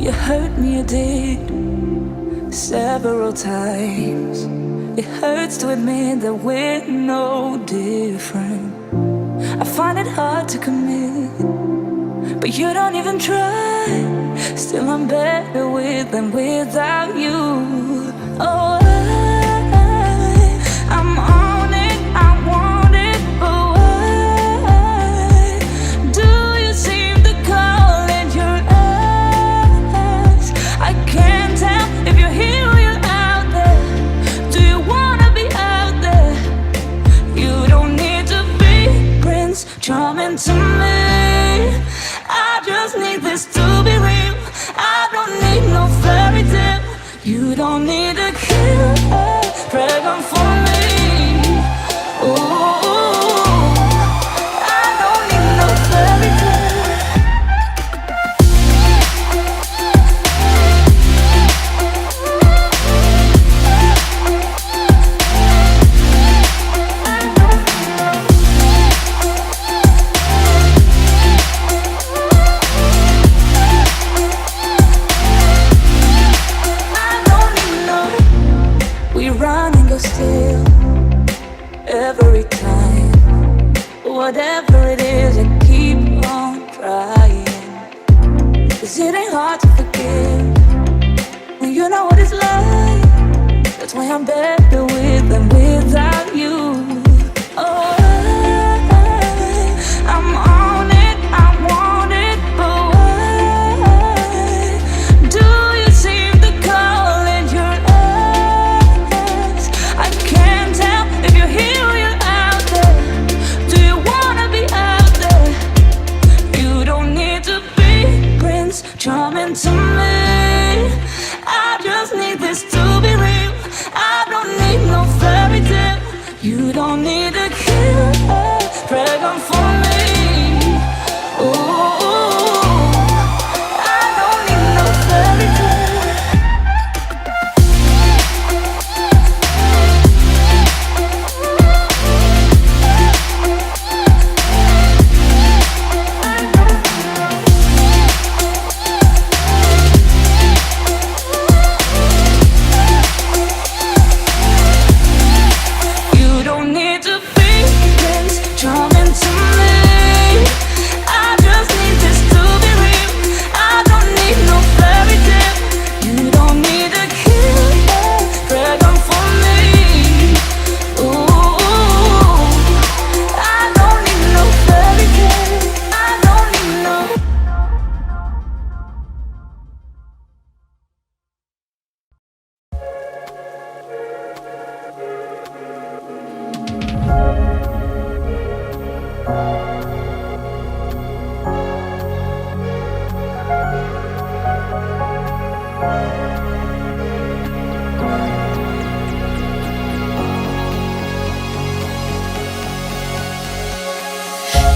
You hurt me, you did, several times. It hurts to admit that we're no different. I find it hard to commit, but you don't even try. Still I'm better with than without you. Oh, I'm on it, I want it, but why do you seem to call it your eyes? I can't tell if you're here or you're out there. Do you wanna be out there? You don't need to be Prince Charming to me. I just need this to be real. I don't need no fairy tale. You don't need to kill a dragon for me. Ooh, I don't need no fairy tale. Still, every time, whatever it is, I keep on trying. 'Cause it ain't hard to forgive when you know what it's like. That's why I'm better with than without you. Oh, I'm on it, I want it, but why do you seem to call it your eyes? I can't tell if you're here or you're out there. Do you wanna be out there? You don't need to be Prince Charming to me. I just need this to be real. I don't need no fairy tale. You don't need to kill a dragon for me. Ooh, I don't need no fairy tale. You don't need to be Prince Charming to me. I just need this to be real. I don't need no fairy tale. You don't need to kill a dragon for me. Ooh, I don't need no fairy tale. I don't need no.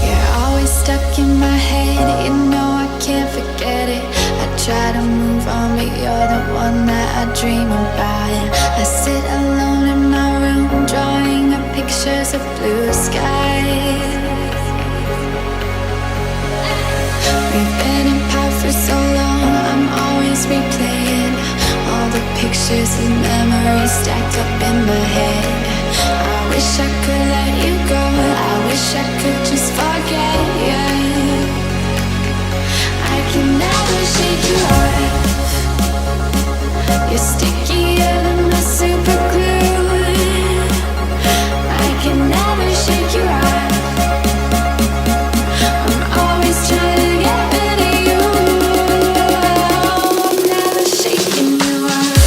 You're always stuck in my head, you know I can't forget it. I try to move on, but you're the one that I dream about. I sit alone in my room, drawing up pictures of blue skies. We've been apart for so long, I'm always replaying all the pictures and memories stacked up in my head. I wish I could let you go, I wish I could just forget you. I can never shake you off. You're stickier than my super glue. I can never shake you off. I'm always trying to get rid of you. I'm never shaking you off.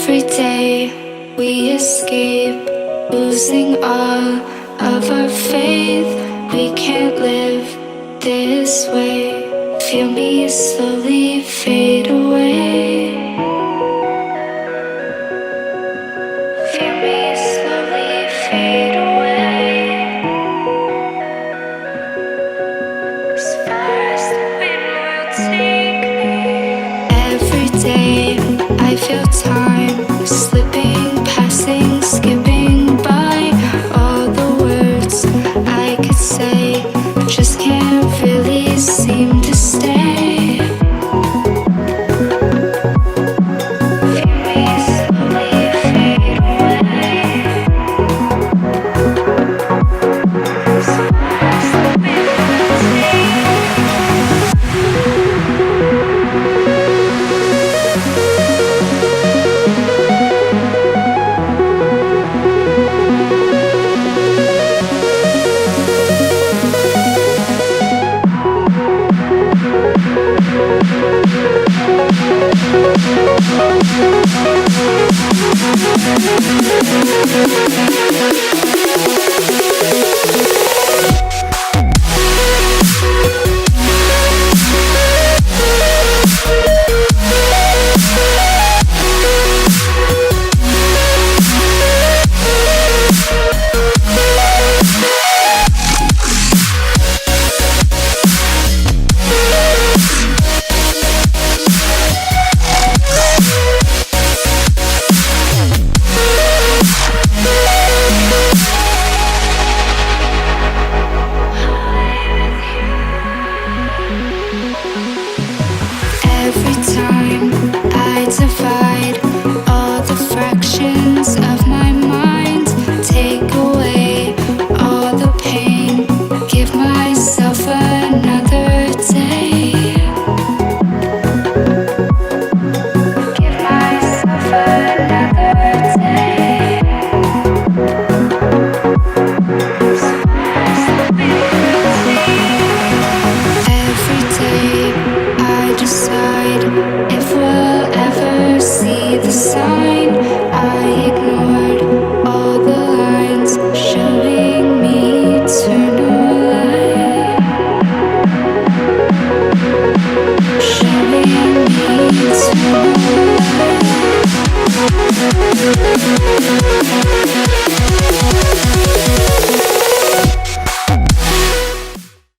Every day we escape, losing all of our faith. We can't live this way. Feel me slowly fade away. Feel me slowly fade away. As far as the wind will take me. Every day I feel time slipping, passing, skipping by. All the words I could say just can't really seem to stay. Feel me slowly fade away. As far as the wind will take me. Every time